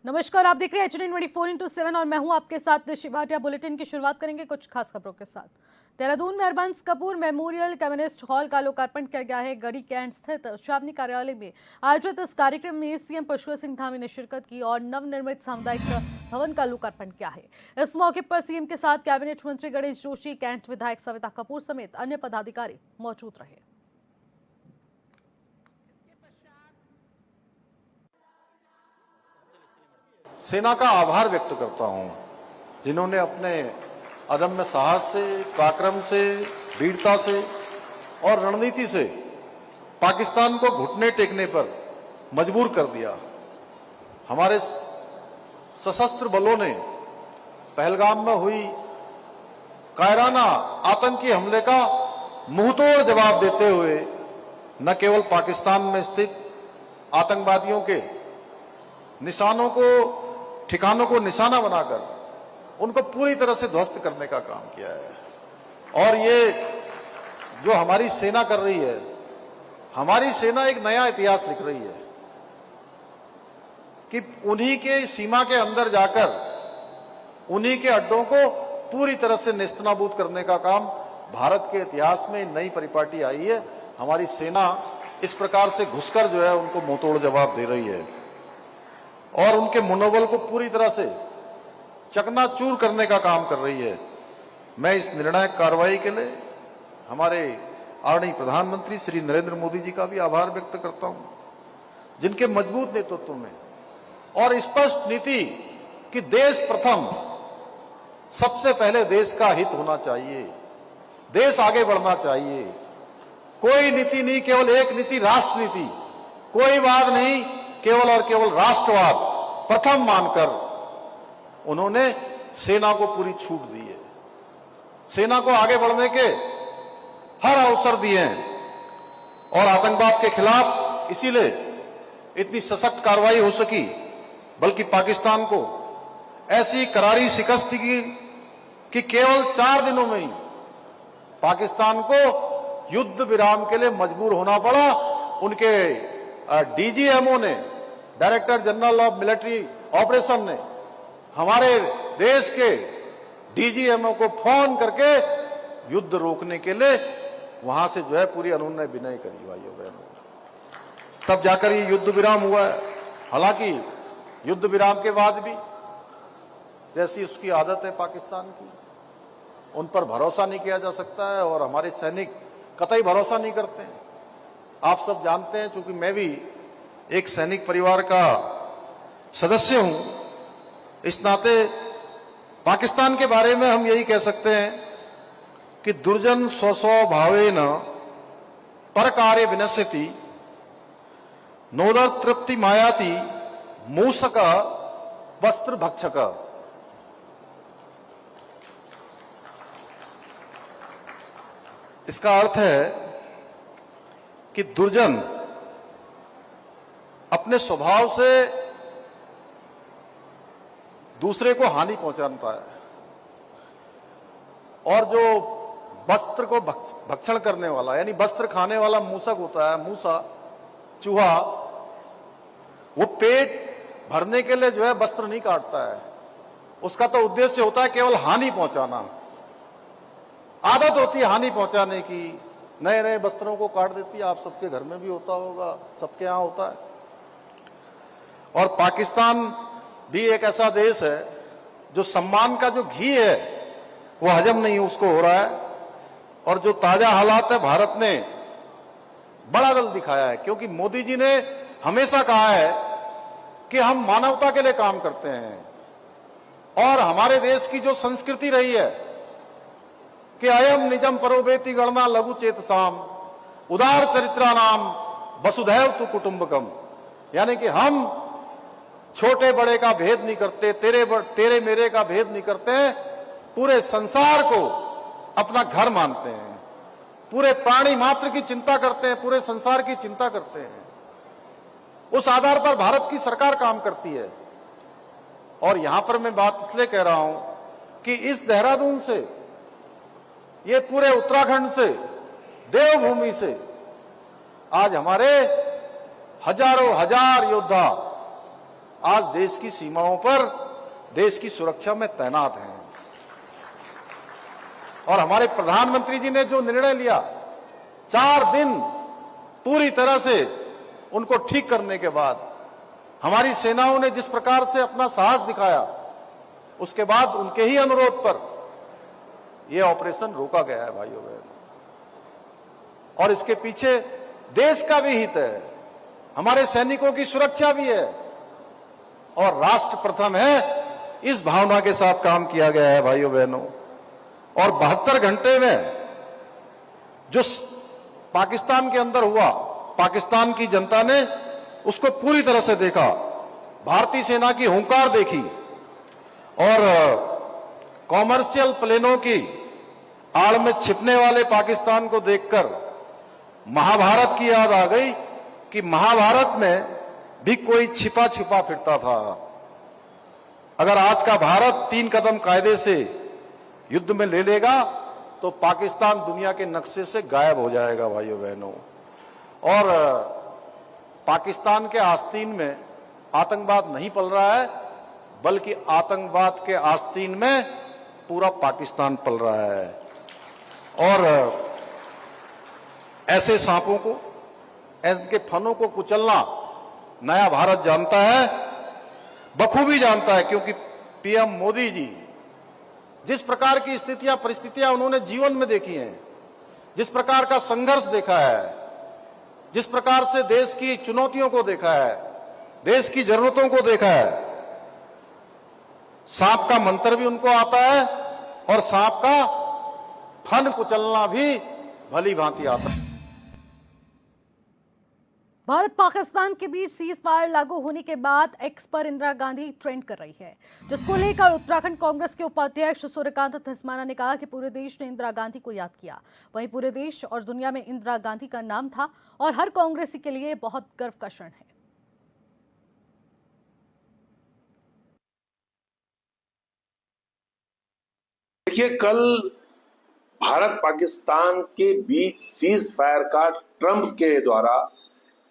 नमस्कार, आप देख रहे हैं एचडी 24/7 और मैं हूं आपके साथ शिव भाटिया। बुलेटिन की शुरुआत करेंगे कुछ खास खबरों के साथ। देहरादून में Harbans Kapoor memorial communist hall का लोकार्पण किया गया है। गढ़ी कैंट स्थित छावनी कार्यालय में आयोजित इस कार्यक्रम में सीएम पुष्कर सिंह धामी ने शिरकत की और नवनिर्मित सामुदायिक भवन का लोकार्पण किया है। इस मौके पर सीएम के साथ कैबिनेट मंत्री गणेश जोशी, कैंट विधायक सविता कपूर समेत अन्य पदाधिकारी मौजूद रहे। सेना का आभार व्यक्त करता हूं, जिन्होंने अपने अदम्य साहस से, पराक्रम से, वीरता से और रणनीति से पाकिस्तान को घुटने टेकने पर मजबूर कर दिया। हमारे सशस्त्र बलों ने पहलगाम में हुई कायराना आतंकी हमले का मुंहतोड़ जवाब देते हुए न केवल पाकिस्तान में स्थित आतंकवादियों के निशानों को, ठिकानों को निशाना बनाकर उनको पूरी तरह से ध्वस्त करने का काम किया है। और ये जो हमारी सेना कर रही है, हमारी सेना एक नया इतिहास लिख रही है कि उन्हीं के सीमा के अंदर जाकर उन्हीं के अड्डों को पूरी तरह से नेस्तनाबूद करने का काम भारत के इतिहास में नई परिपाटी आई है। हमारी सेना इस प्रकार से घुसकर जो है उनको मुंहतोड़ जवाब दे रही है और उनके मनोबल को पूरी तरह से चकनाचूर करने का काम कर रही है। मैं इस निर्णायक कार्रवाई के लिए हमारे आदरणीय प्रधानमंत्री श्री नरेंद्र मोदी जी का भी आभार व्यक्त करता हूं, जिनके मजबूत नेतृत्व में और स्पष्ट नीति कि देश प्रथम, सबसे पहले देश का हित होना चाहिए, देश आगे बढ़ना चाहिए। कोई नीति नहीं, केवल एक नीति, राष्ट्र नीति, कोई वाद नहीं, केवल और केवल राष्ट्रवाद प्रथम मानकर उन्होंने सेना को पूरी छूट दी है। सेना को आगे बढ़ने के हर अवसर दिए हैं और आतंकवाद के खिलाफ इसीलिए इतनी सशक्त कार्रवाई हो सकी, बल्कि पाकिस्तान को ऐसी करारी शिकस्त की कि केवल 4 दिनों में ही पाकिस्तान को युद्ध विराम के लिए मजबूर होना पड़ा। उनके डीजीएमओ ने, director general of military operation ने, हमारे देश के डीजीएमओ को फोन करके युद्ध रोकने के लिए वहां से जो है पूरी अनुनय विनय करी भाइयों बहनों, तब जाकर ये युद्ध विराम हुआ है। हालांकि युद्ध विराम के बाद भी जैसी उसकी आदत है पाकिस्तान की, उन पर भरोसा नहीं किया जा सकता है और हमारे सैनिक कतई भरोसा नहीं करते हैं। आप सब जानते हैं, चूंकि मैं भी एक सैनिक परिवार का सदस्य हूं, इस नाते पाकिस्तान के बारे में हम यही कह सकते हैं कि दुर्जन स्वस्व भावेन पर कार्य विनश्यति नोदर तृप्ति मायाति मूसक वस्त्र भक्षक। इसका अर्थ है कि दुर्जन अपने स्वभाव से दूसरे को हानि पहुंचाता है और जो वस्त्र को भक्षण करने वाला, यानी वस्त्र खाने वाला मूसक होता है, मूसा, चूहा, वो पेट भरने के लिए जो है वस्त्र नहीं काटता है। उसका तो उद्देश्य होता है केवल हानि पहुंचाना। आदत होती है हानि पहुंचाने की, नए नए वस्त्रों को काट देती है। आप सबके घर में भी होता होगा, सबके यहां होता है। और पाकिस्तान भी एक ऐसा देश है जो सम्मान का जो घी है वो हजम नहीं उसको हो रहा है। और जो ताजा हालात है, भारत ने बड़ा दल दिखाया है, क्योंकि मोदी जी ने हमेशा कहा है कि हम मानवता के लिए काम करते हैं। और हमारे देश की जो संस्कृति रही है कि अयम निजम परोवेति गणना लघु चेतसाम उदार चरित्रा नाम वसुधैव तु कुटुंबकम, यानी कि हम छोटे बड़े का भेद नहीं करते, तेरे मेरे का भेद नहीं करते हैं, पूरे संसार को अपना घर मानते हैं, पूरे प्राणी मात्र की चिंता करते हैं, पूरे संसार की चिंता करते हैं। उस आधार पर भारत की सरकार काम करती है। और यहां पर मैं बात इसलिए कह रहा हूं कि इस देहरादून से, ये पूरे उत्तराखंड से, देवभूमि से आज हमारे हजारों हजार योद्धा आज देश की सीमाओं पर देश की सुरक्षा में तैनात हैं। और हमारे प्रधानमंत्री जी ने जो निर्णय लिया, 4 दिन पूरी तरह से उनको ठीक करने के बाद हमारी सेनाओं ने जिस प्रकार से अपना साहस दिखाया, उसके बाद उनके ही अनुरोध पर यह ऑपरेशन रोका गया है भाइयों बहनों। और इसके पीछे देश का भी हित है, हमारे सैनिकों की सुरक्षा भी है और राष्ट्र प्रथम है, इस भावना के साथ काम किया गया है भाइयों बहनों। और 72 घंटे में जो पाकिस्तान के अंदर हुआ, पाकिस्तान की जनता ने उसको पूरी तरह से देखा, भारतीय सेना की हुंकार देखी और कॉमर्शियल प्लेनों की आड़ में छिपने वाले पाकिस्तान को देखकर महाभारत की याद आ गई कि महाभारत में भी कोई छिपा छिपा फिरता था। अगर आज का भारत 3 कदम कायदे से युद्ध में ले लेगा तो पाकिस्तान दुनिया के नक्शे से गायब हो जाएगा भाइयों बहनों। और पाकिस्तान के आस्तीन में आतंकवाद नहीं पल रहा है, बल्कि आतंकवाद के आस्तीन में पूरा पाकिस्तान पल रहा है। और ऐसे सांपों को, इनके फनों को कुचलना नया भारत जानता है, बखूबी जानता है, क्योंकि पीएम मोदी जी जिस प्रकार की स्थितियां परिस्थितियां उन्होंने जीवन में देखी हैं, जिस प्रकार का संघर्ष देखा है, जिस प्रकार से देश की चुनौतियों को देखा है, देश की जरूरतों को देखा है, सांप का मंत्र भी उनको आता है और सांप का फन कुचलना भी भली भांति आता है। भारत पाकिस्तान के बीच सीज फायर लागू होने के बाद एक्स पर इंदिरा गांधी ट्रेंड कर रही है, जिसको लेकर उत्तराखंड कांग्रेस के उपाध्यक्ष सूर्यकांत धस्माना ने कहा कि पूरे देश ने इंदिरा गांधी को याद किया। वहीं पूरे देश और दुनिया में इंदिरा गांधी का नाम था और हर कांग्रेसी के लिए बहुत गर्व का क्षण है। देखिए, कल भारत पाकिस्तान के बीच सीज फायर का ट्रंप के द्वारा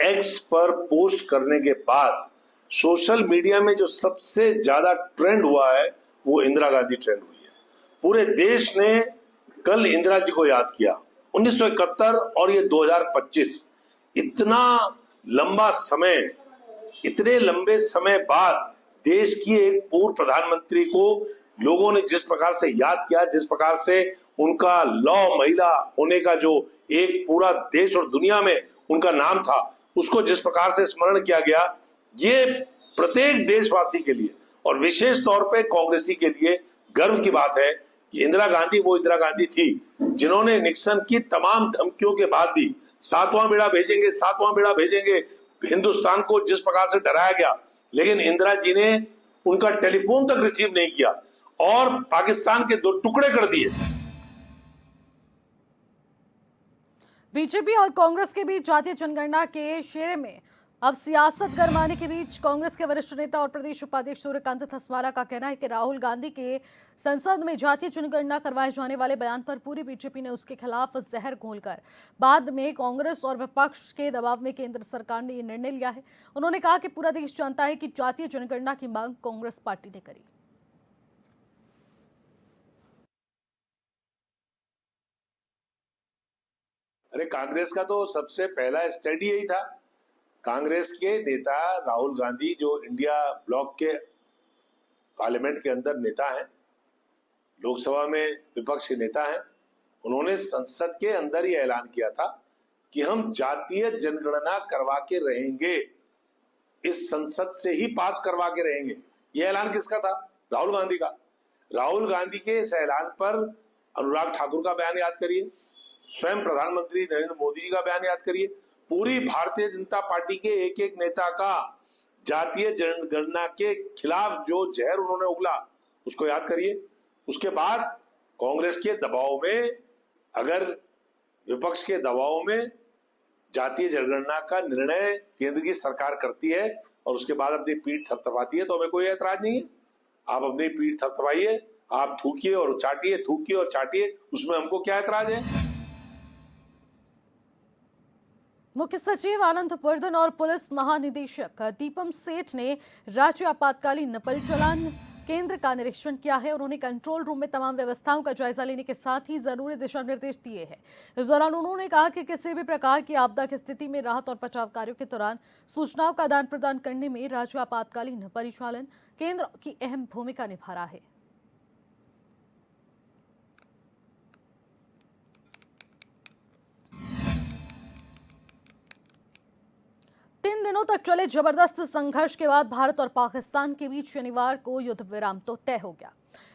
एक्स पर पोस्ट करने के बाद सोशल मीडिया में जो सबसे ज्यादा ट्रेंड हुआ है वो इंदिरा गांधी ट्रेंड हुई है। पूरे देश ने कल इंदिरा जी को याद किया। 1971 और ये 2025, इतना लंबा समय, इतने लंबे समय बाद देश की एक पूर्व प्रधानमंत्री को लोगों ने जिस प्रकार से याद किया, जिस प्रकार से उनका लौ महिला होने का जो एक पूरा देश और दुनिया में उनका नाम था, उसको जिस प्रकार से स्मरण किया गया, ये प्रत्येक देशवासी के लिए और विशेष तौर पे कांग्रेसी के लिए गर्व की बात है कि इंदिरा गांधी वो इंदिरा गांधी थी जिन्होंने निक्सन की तमाम धमकियों के बाद भी 7वां बेड़ा भेजेंगे, 7वां बेड़ा भेजेंगे, हिंदुस्तान को जिस प्रकार से डराया गया, लेकिन इंदिरा जी ने उनका टेलीफोन तक रिसीव नहीं किया और पाकिस्तान के 2 टुकड़े कर दिए। बीजेपी और कांग्रेस के बीच जातीय जनगणना के शेरे में अब सियासत गरमाने के बीच कांग्रेस के वरिष्ठ नेता और प्रदेश उपाध्यक्ष सूर्यकांत धस्माना का कहना है कि राहुल गांधी के संसद में जातीय जनगणना करवाए जाने वाले बयान पर पूरी बीजेपी ने उसके खिलाफ जहर घोलकर बाद में कांग्रेस और विपक्ष के दबाव में केंद्र सरकार ने यह निर्णय लिया है। उन्होंने कहा कि पूरा देश जानता है कि जातीय जनगणना की मांग कांग्रेस पार्टी ने करी। अरे, कांग्रेस का तो सबसे पहला स्टैंड यही था। कांग्रेस के नेता राहुल गांधी जो इंडिया ब्लॉक के पार्लियामेंट के अंदर नेता हैं, लोकसभा में विपक्ष के नेता हैं, उन्होंने संसद के अंदर ही ऐलान किया था कि हम जातीय जनगणना करवा के रहेंगे, इस संसद से ही पास करवा के रहेंगे। यह ऐलान किसका था? राहुल गांधी का। राहुल गांधी के इस ऐलान पर अनुराग ठाकुर का बयान याद करिए, स्वयं प्रधानमंत्री नरेंद्र मोदी जी का बयान याद करिए, पूरी भारतीय जनता पार्टी के एक एक नेता का जातीय जनगणना के खिलाफ जो जहर उन्होंने उगला उसको याद करिए। उसके बाद कांग्रेस के दबाव में, अगर विपक्ष के दबाव में जातीय जनगणना का निर्णय केंद्र की सरकार करती है और उसके बाद अपनी पीठ थपथपाती है तो हमें कोई ऐतराज नहीं है। आप अपनी पीठ थपथपाइए, आप थूकिए और चाटिए, थूकिए और चाटिए, उसमें हमको क्या ऐतराज है। मुख्य सचिव आनंद वर्धन और पुलिस महानिदेशक दीपम सेठ ने राज्य आपातकालीन परिचालन केंद्र का निरीक्षण किया है। उन्होंने कंट्रोल रूम में तमाम व्यवस्थाओं का जायजा लेने के साथ ही जरूरी दिशा निर्देश दिए हैं। इस दौरान उन्होंने कहा कि किसी भी प्रकार की आपदा की स्थिति में राहत और बचाव कार्यों के दौरान सूचनाओं का आदान प्रदान करने में राज्य आपातकालीन परिचालन केंद्र की अहम भूमिका निभा रहा है। 3 दिनों तक चले जबरदस्त संघर्ष के बाद भारत और पाकिस्तान के बीच शनिवार को युद्ध विराम तो तय हो गया,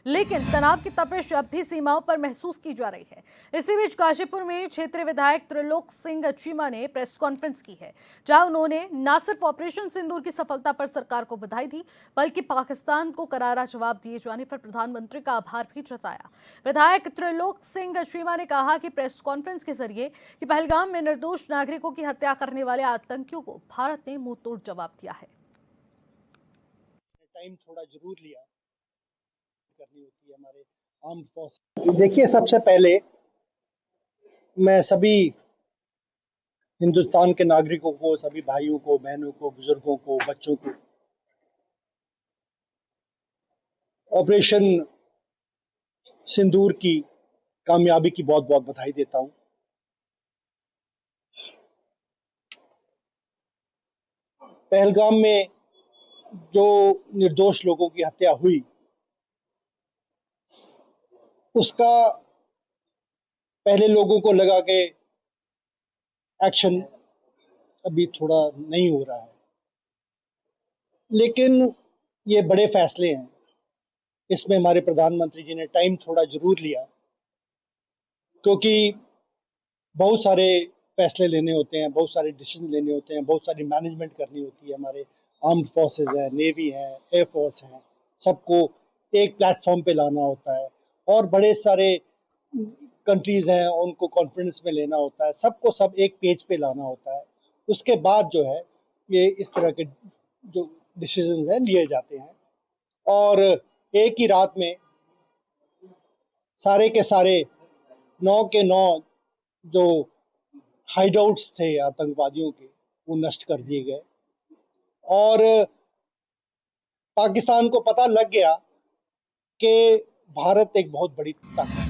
लेकिन तनाव की तपिश अब भी सीमाओं पर महसूस की जा रही है। इसी बीच गाजीपुर में क्षेत्रीय विधायक त्रिलोक सिंह चीमा ने प्रेस कॉन्फ्रेंस की है, जहां उन्होंने न सिर्फ ऑपरेशन सिंदूर की सफलता पर सरकार को बधाई दी, बल्कि पाकिस्तान को करारा जवाब दिए जाने पर प्रधानमंत्री का आभार भी जताया। विधायक त्रिलोक सिंह चीमा ने कहा कि प्रेस कॉन्फ्रेंस के जरिए कि पहलगाम में निर्दोष नागरिकों की हत्या करने वाले आतंकियों को भारत ने मुंहतोड़ जवाब दिया है। टाइम थोड़ा जरूर लिया करनी होती है हमारे आर्म्ड फोर्स। देखिए, सबसे पहले मैं सभी हिंदुस्तान के नागरिकों को, सभी भाइयों को, बहनों को, बुजुर्गों को, बच्चों को ऑपरेशन सिंदूर की कामयाबी की बहुत बहुत बधाई देता हूं। पहलगाम में जो निर्दोष लोगों की हत्या हुई, उसका पहले लोगों को लगा कि एक्शन अभी थोड़ा नहीं हो रहा है, लेकिन ये बड़े फैसले हैं। इसमें हमारे प्रधानमंत्री जी ने टाइम थोड़ा जरूर लिया, क्योंकि बहुत सारे फैसले लेने होते हैं, बहुत सारे डिसीजन लेने होते हैं, बहुत सारी मैनेजमेंट करनी होती है। हमारे आर्म्ड फोर्सेस है, नेवी है, एयरफोर्स है, सबको एक प्लेटफॉर्म पे लाना होता है, और बड़े सारे कंट्रीज हैं, उनको कॉन्फ्रेंस में लेना होता है, सबको सब एक पेज पे लाना होता है। उसके बाद जो है ये इस तरह के जो डिसीजन हैं लिए जाते हैं, और एक ही रात में सारे के सारे 9 के 9 जो हाइडआउट्स थे आतंकवादियों के, वो नष्ट कर दिए गए, और पाकिस्तान को पता लग गया कि भारत एक बहुत बड़ी ताकत है।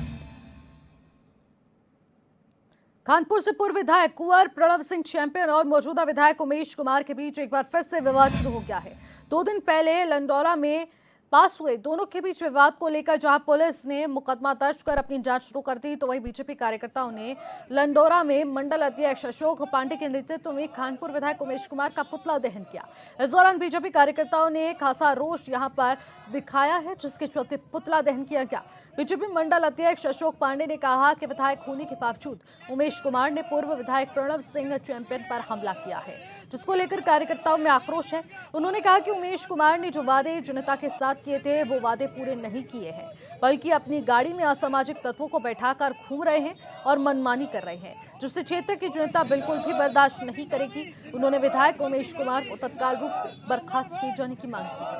कानपुर से पूर्व विधायक कुंवर प्रणव सिंह चैंपियन और मौजूदा विधायक उमेश कुमार के बीच एक बार फिर से विवाद शुरू हो गया है। 2 दिन पहले लंडौरा में पास हुए दोनों के बीच विवाद को लेकर जहां पुलिस ने मुकदमा दर्ज कर अपनी जांच शुरू कर दी, तो वहीं बीजेपी कार्यकर्ताओं ने लंडौरा में मंडल अध्यक्ष अशोक पांडे के नेतृत्व में कानपुर विधायक उमेश कुमार का पुतला दहन किया। इस दौरान बीजेपी कार्यकर्ताओं ने खासा रोष यहां पर दिखाया है, जिसके चलते पुतला दहन किया गया। बीजेपी मंडल अध्यक्ष अशोक पांडे ने कहा कि विधायक होने के बावजूद उमेश कुमार ने पूर्व विधायक प्रणव सिंह चैंपियन पर हमला किया है, जिसको लेकर कार्यकर्ताओं में आक्रोश है। उन्होंने कहा कि उमेश कुमार ने जो वादे जनता के साथ किए थे वो वादे पूरे नहीं किए हैं, बल्कि अपनी गाड़ी में असामाजिक तत्वों को बैठाकर घूम रहे हैं और मनमानी कर रहे हैं, जिससे क्षेत्र की जनता बिल्कुल भी बर्दाश्त नहीं करेगी। उन्होंने विधायक उमेश कुमार को तत्काल रूप से बर्खास्त किए जाने की मांग की है।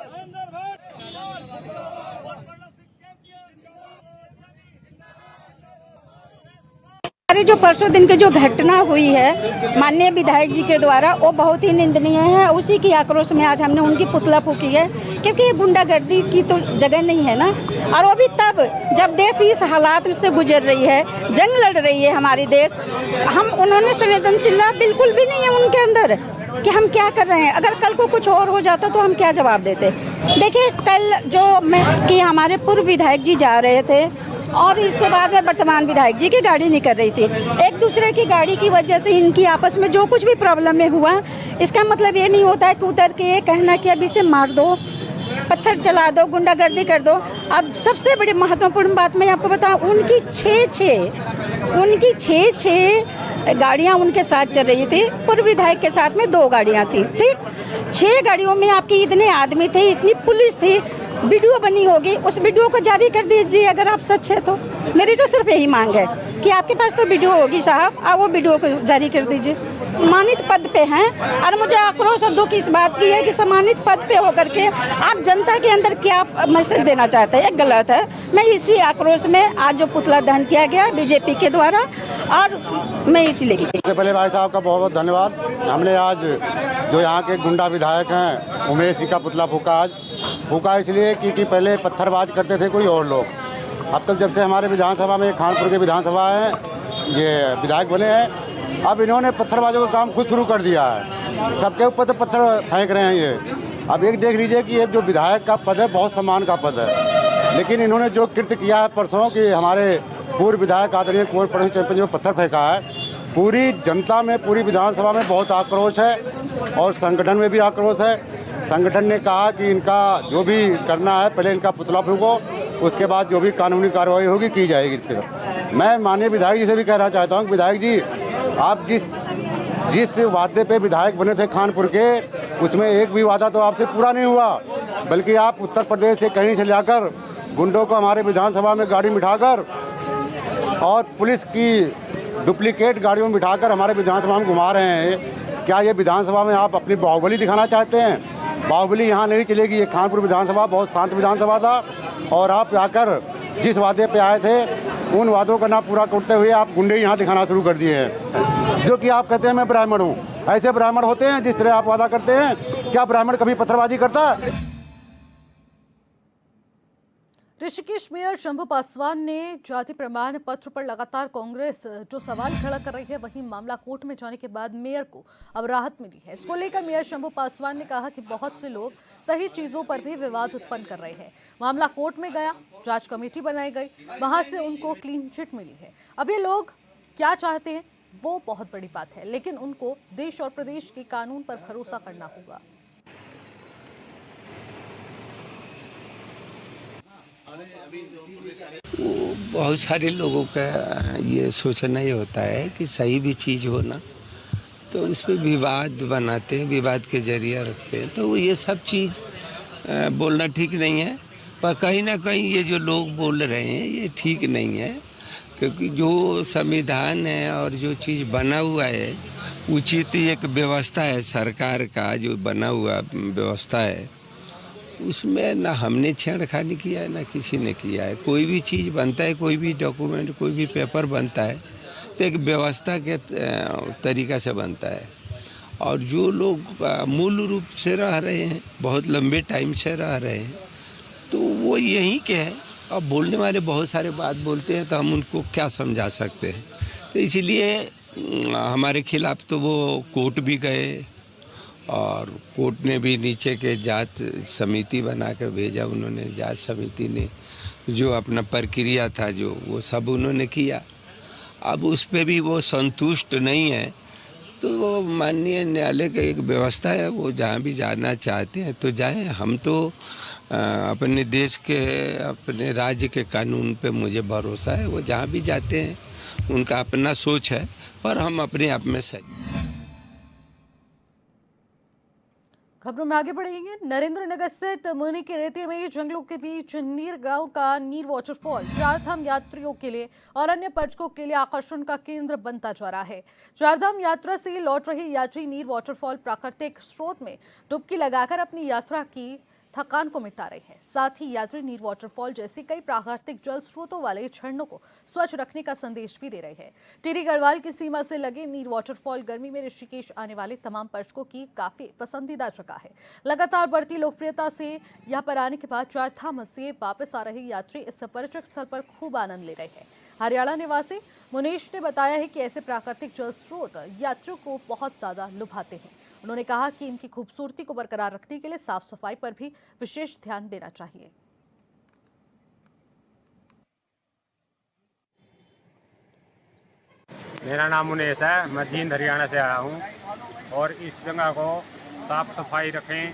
जो परसों दिन की जो घटना हुई है माननीय विधायक जी के द्वारा, वो बहुत ही निंदनीय है। उसी की आक्रोश में आज हमने उनकी पुतला फूकी है, क्योंकि ये गुंडागर्दी की तो जगह नहीं है ना। और वो भी तब जब देश इस हालात से गुजर रही है, जंग लड़ रही है हमारी देश। हम उन्होंने संवेदनशीलता बिल्कुल भी नहीं है उनके अंदर कि हम क्या कर रहे हैं। अगर कल को कुछ और हो जाता तो हम क्या जवाब देते। देखिए, कल कि हमारे पूर्व विधायक जी जा रहे थे और इसके बाद में वर्तमान विधायक जी की गाड़ी निकल रही थी। एक दूसरे की गाड़ी की वजह से इनकी आपस में जो कुछ भी प्रॉब्लम में हुआ, इसका मतलब ये नहीं होता है कि उतर के ये कहना कि अब इसे मार दो, पत्थर चला दो, गुंडागर्दी कर दो। अब सबसे बड़ी महत्वपूर्ण बात मैं आपको बताऊं, उनकी 6 गाड़ियां उनके साथ चल रही थी। पूर्व विधायक के साथ में 2 गाड़ियां थी, ठीक। 6 गाड़ियों में आपके इतने आदमी थे, इतनी पुलिस थी। वीडियो बनी होगी, उस वीडियो को जारी कर दीजिए अगर आप सच है तो। मेरी तो सिर्फ यही मांग है कि आपके पास तो वीडियो होगी साहब, आप वो वीडियो को जारी कर दीजिए। सम्मानित पद पे हैं और मुझे आक्रोश और दुख इस बात की है कि सम्मानित पद पे होकर के आप जनता के अंदर क्या मैसेज देना चाहते हैं, गलत है। मैं इसी आक्रोश में आज जो पुतला दहन किया गया बीजेपी के द्वारा, और मैं इसी लेके सबसे पहले भाई साहब का बहुत बहुत धन्यवाद। हमने आज जो यहाँ के गुंडा विधायक हैं उमेश जी का पुतला फूका इसलिए क्योंकि पहले पत्थरबाज करते थे कोई और लोग। अब तक जब से हमारे विधानसभा में खानपुर के विधानसभा है ये विधायक बने हैं, अब इन्होंने पत्थरबाजों का काम खुद शुरू कर दिया है। सबके ऊपर तो पत्थर फेंक रहे हैं ये। अब एक देख लीजिए कि ये जो विधायक का पद है बहुत सम्मान का पद है, लेकिन इन्होंने जो कृत्य किया है परसों कि हमारे पूर्व विधायक आदरणीय कुंवर पड़ोसी चैंपियन में पत्थर फेंका है, पूरी जनता में पूरी विधानसभा में बहुत आक्रोश है और संगठन में भी आक्रोश है। संगठन ने कहा कि इनका जो भी करना है पहले इनका पुतला फूको, उसके बाद जो भी कानूनी कार्रवाई होगी की जाएगी। फिर मैं माननीय विधायक जी से भी कहना चाहता हूँ, विधायक जी आप जिस वादे पे विधायक बने थे खानपुर के, उसमें एक भी वादा तो आपसे पूरा नहीं हुआ, बल्कि आप उत्तर प्रदेश से कहीं से लाकर गुंडों को हमारे विधानसभा में गाड़ी में बिठाकर और पुलिस की डुप्लीकेट गाड़ियों में बिठाकर हमारे विधानसभा में घुमा रहे हैं। क्या ये विधानसभा में आप अपनी बाहुबली दिखाना चाहते हैं? बाहुबली यहाँ नहीं चलेगी। ये खानपुर विधानसभा बहुत शांत विधानसभा था और आप आकर जिस वादे पे आए थे उन वादों का ना पूरा करते हुए आप गुंडे यहाँ दिखाना शुरू कर दिए हैं। जो कि आप कहते हैं मैं ब्राह्मण हूँ, ऐसे ब्राह्मण होते हैं जिस तरह आप वादा करते हैं? क्या ब्राह्मण कभी पत्थरबाजी करता है? ऋषिकेश मेयर शंभू पासवान ने जाति प्रमाण पत्र पर लगातार कांग्रेस जो सवाल खड़ा कर रही है, वहीं मामला कोर्ट में जाने के बाद मेयर को अब राहत मिली है। इसको लेकर मेयर शंभू पासवान ने कहा कि बहुत से लोग सही चीजों पर भी विवाद उत्पन्न कर रहे हैं। मामला कोर्ट में गया, जांच कमेटी बनाई गई, वहां से उनको क्लीन चिट मिली है। अब ये लोग क्या चाहते हैं वो बहुत बड़ी बात है, लेकिन उनको देश और प्रदेश के कानून पर भरोसा करना होगा। बहुत सारे लोगों का ये सोचना ही होता है कि सही भी चीज़ हो ना तो उस पर विवाद बनाते हैं, विवाद के जरिए रखते हैं। तो ये सब चीज़ बोलना ठीक नहीं है, पर कहीं ना कहीं ये जो लोग बोल रहे हैं ये ठीक नहीं है, क्योंकि जो संविधान है और जो चीज़ बना हुआ है उचित एक व्यवस्था है, सरकार का जो बना हुआ व्यवस्था है उसमें ना हमने छेड़खानी किया है ना किसी ने किया है। कोई भी चीज़ बनता है, कोई भी डॉक्यूमेंट, कोई भी पेपर बनता है तो एक व्यवस्था के तरीक़ा से बनता है। और जो लोग मूल रूप से रह रहे हैं, बहुत लंबे टाइम से रह रहे हैं, तो वो यहीं के हैं। अब बोलने वाले बहुत सारे बात बोलते हैं तो हम उनको क्या समझा सकते हैं। तो इसीलिए हमारे खिलाफ तो वो कोर्ट भी गए और कोर्ट ने भी नीचे के जांच समिति बना कर भेजा। उन्होंने जांच समिति ने जो अपना प्रक्रिया था जो वो सब उन्होंने किया। अब उस पर भी वो संतुष्ट नहीं है तो वो माननीय न्यायालय का एक व्यवस्था है, वो जहाँ भी जाना चाहते हैं तो जाएं। हम तो अपने देश के अपने राज्य के कानून पे मुझे भरोसा है, वो जहाँ भी जाते हैं उनका अपना सोच है, पर हम अपने आप में सही। खबरों में आगे बढ़ेंगे। नरेंद्र नगर स्थित मुनि के रेते में जंगलों के बीच नीर गांव का नीर वाटरफॉल चारधाम यात्रियों के लिए और अन्य पर्यटकों के लिए आकर्षण का केंद्र बनता जा रहा है। चारधाम यात्रा से लौट रहे यात्री नीर वाटरफॉल प्राकृतिक स्रोत में डुबकी लगाकर अपनी यात्रा की थकान को मिटा रहे हैं। साथ ही यात्री नीर वाटरफॉल जैसे कई प्राकृतिक जल स्रोतों वाले झरनों को स्वच्छ रखने का संदेश भी दे रहे हैं। टिहरी गढ़वाल की सीमा से लगे नीर वाटरफॉल गर्मी में ऋषिकेश आने वाले तमाम पर्यटकों की काफी पसंदीदा जगह है। लगातार बढ़ती लोकप्रियता से यहाँ पर आने के बाद चारधाम से वापस आ रहे यात्री इस पर्यटक स्थल पर खूब आनंद ले रहे हैं। हरियाणा निवासी मुनीश ने बताया है कि ऐसे प्राकृतिक जल स्रोत यात्रियों को बहुत ज्यादा लुभाते हैं। उन्होंने कहा कि इनकी खूबसूरती को बरकरार रखने के लिए साफ सफाई पर भी विशेष ध्यान देना चाहिए। मेरा नाम मुनीश है, मैं जींद हरियाणा से आया हूँ। और इस जगह को साफ सफाई रखें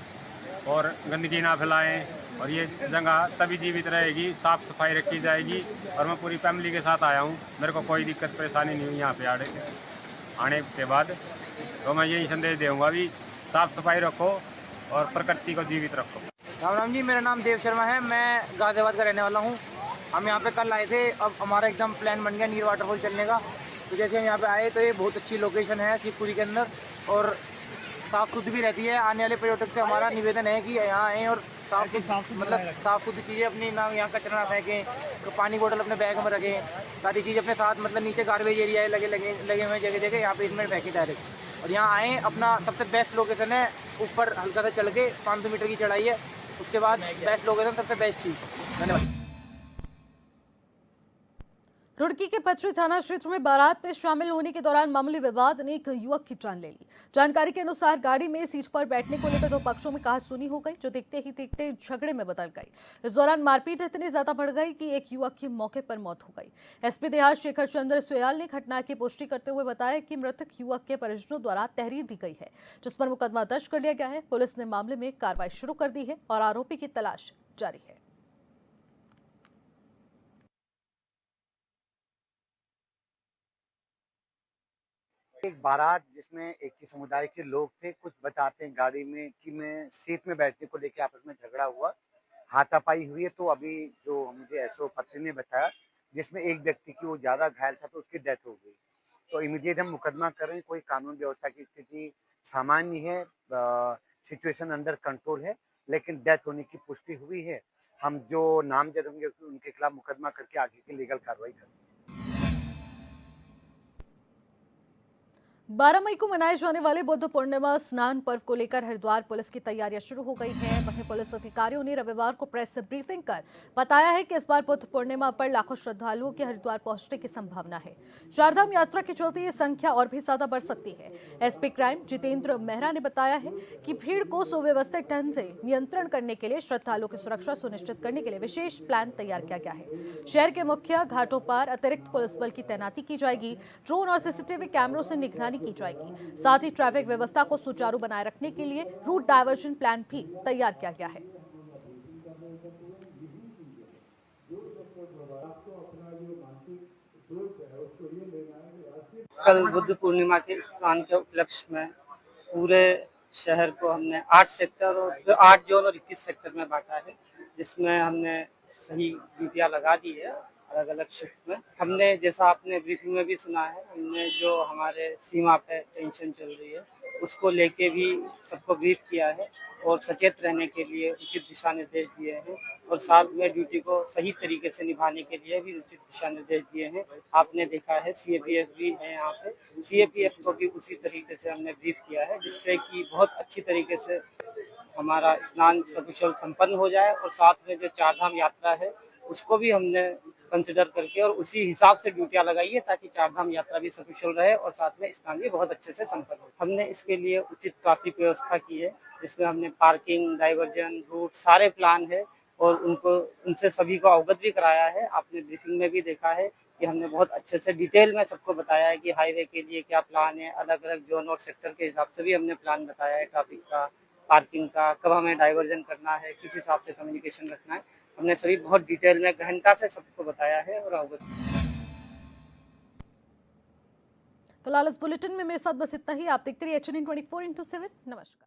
और गंदगी ना फैलाएं, और ये जगह तभी जीवित रहेगी, साफ सफाई रखी जाएगी। और मैं पूरी फैमिली के साथ आया हूँ, मेरे को कोई दिक्कत परेशानी नहीं हुई यहाँ पे आने के बाद। तो मैं यही संदेश दूंगा भी साफ सफाई रखो और प्रकृति को जीवित रखो। राम राम जी, मेरा नाम देव शर्मा है, मैं गाजियाबाद का रहने वाला हूँ। हम यहाँ पे कल आए थे, अब हमारा एकदम प्लान बन गया नीर वाटरफॉल चलने का। तो जैसे हम यहाँ पे आए तो ये बहुत अच्छी लोकेशन है शिवपुरी के अंदर और साफ़ शुद्ध भी रहती है। आने वाले पर्यटक से हमारा निवेदन है कि यहाँ आएँ और साफ़ शुद्ध चीज़ें अपनी ना यहाँ कचरा ना फेंकें, तो पानी बोतल अपने बैग में रखें, सारी चीज़ अपने साथ, मतलब नीचे गार्बेज एरिया है लगे हुए हैं जगह जगह, यहाँ पे इसमें फेंकें डायरेक्ट। और यहाँ आएँ, अपना सबसे बेस्ट लोकेशन है, ऊपर हल्का सा चल के 500 मीटर की चढ़ाई है, उसके बाद बेस्ट लोकेशन, सबसे बेस्ट चीज़। धन्यवाद। रुड़की के पचरी थाना क्षेत्र में बारात में शामिल होने के दौरान मामूली विवाद ने एक युवक की जान ले ली। जानकारी के अनुसार गाड़ी में सीट पर बैठने को लेकर दो पक्षों में कहासुनी हो गई, जो देखते ही देखते झगड़े में बदल गई। इस दौरान मारपीट इतनी ज्यादा बढ़ गई कि एक युवक की मौके पर मौत हो गई। एसपी देहात शेखर चंद्र सोयाल ने घटना की पुष्टि करते हुए बताया कि मृतक युवक के परिजनों द्वारा तहरीर दी गई है, जिस पर मुकदमा दर्ज कर लिया गया है। पुलिस ने मामले में कार्रवाई शुरू कर दी है और आरोपी की तलाश जारी है। एक बारात जिसमें एक ही समुदाय के लोग थे, कुछ बताते हैं गाड़ी में कि मैं सीट में बैठने को लेकर आपस में झगड़ा हुआ, हाथापाई हुई है। तो अभी जो मुझे एसओ पत्री ने बताया, जिसमें एक व्यक्ति की वो ज्यादा घायल था तो उसकी डेथ हो गई। तो इमीडिएट हम मुकदमा कर रहे हैं। कोई कानून व्यवस्था की स्थिति सामान्य है, सिचुएशन अंडर कंट्रोल है, लेकिन डेथ होने की पुष्टि हुई है। हम जो नामजद होंगे उनके खिलाफ मुकदमा करके आगे की लीगल कार्रवाई करेंगे। 12 मई को मनाए जाने वाले बुद्ध पूर्णिमा स्नान पर्व को लेकर हरिद्वार पुलिस की तैयारियां शुरू हो गई हैं। वहीं पुलिस अधिकारियों ने रविवार को प्रेस ब्रीफिंग कर बताया है कि इस बार बुद्ध पूर्णिमा पर लाखों श्रद्धालुओं के हरिद्वार पहुंचने की संभावना है। चारधाम यात्रा के चलते ये संख्या और भी ज्यादा बढ़ सकती है। एसपी क्राइम जितेंद्र मेहरा ने बताया है कि भीड़ को सुव्यवस्थित ढंग से नियंत्रण करने के लिए श्रद्धालुओं की सुरक्षा सुनिश्चित करने के लिए विशेष प्लान तैयार किया गया है। शहर के मुख्य घाटों पर अतिरिक्त पुलिस बल की तैनाती की जाएगी। ड्रोन और सीसीटीवी कैमरों से निगरानी की जाएगी। साथ ही ट्रैफिक व्यवस्था को सुचारू बनाए रखने के लिए रूट डायवर्जन प्लान भी तैयार किया गया है। कल बुद्ध पूर्णिमा के स्नान के उपलक्ष्य में पूरे शहर को हमने 8 सेक्टर और 8 जोन और 21 सेक्टर में बांटा है, जिसमें हमने सही ड्यूटियां लगा दी है अलग अलग शिफ्ट में। हमने, जैसा आपने ब्रीफिंग में भी सुना है, हमने जो हमारे सीमा पे टेंशन चल रही है उसको लेके भी सबको ब्रीफ किया है और सचेत रहने के लिए उचित दिशा निर्देश दिए हैं और साथ में ड्यूटी को सही तरीके से निभाने के लिए भी उचित दिशा निर्देश दिए हैं। आपने देखा है सीएपीएफ भी है यहाँ पे, सीएपीएफ को भी उसी तरीके से हमने ब्रीफ किया है, जिससे कि बहुत अच्छी तरीके से हमारा स्नान सकुशल संपन्न हो जाए और साथ में जो चारधाम यात्रा है उसको भी हमने कंसिडर करके और उसी हिसाब से ड्यूटियां लगाई है, ताकि चारधाम यात्रा भी सकुशल रहे और साथ में स्नान भी बहुत अच्छे से संपन्न हो। हमने इसके लिए उचित ट्रैफिक व्यवस्था की है, जिसमें हमने पार्किंग, डाइवर्जन, रूट सारे प्लान है और उनसे सभी को अवगत भी कराया है। आपने ब्रीफिंग में भी देखा है कि हमने बहुत अच्छे से डिटेल में सबको बताया है कि हाईवे के लिए क्या प्लान है, अलग अलग जोन और सेक्टर के हिसाब से भी हमने प्लान बताया है, ट्रैफिक का, पार्किंग का, कब हमें डाइवर्जन करना है, किस हिसाब से कम्युनिकेशन रखना है। हमने सभी बहुत डिटेल में गहनता से सबको बताया है और अवगत। फिलहाल इस बुलेटिन में मेरे साथ बस इतना ही। आप देखते रहिए HN24/7। नमस्कार।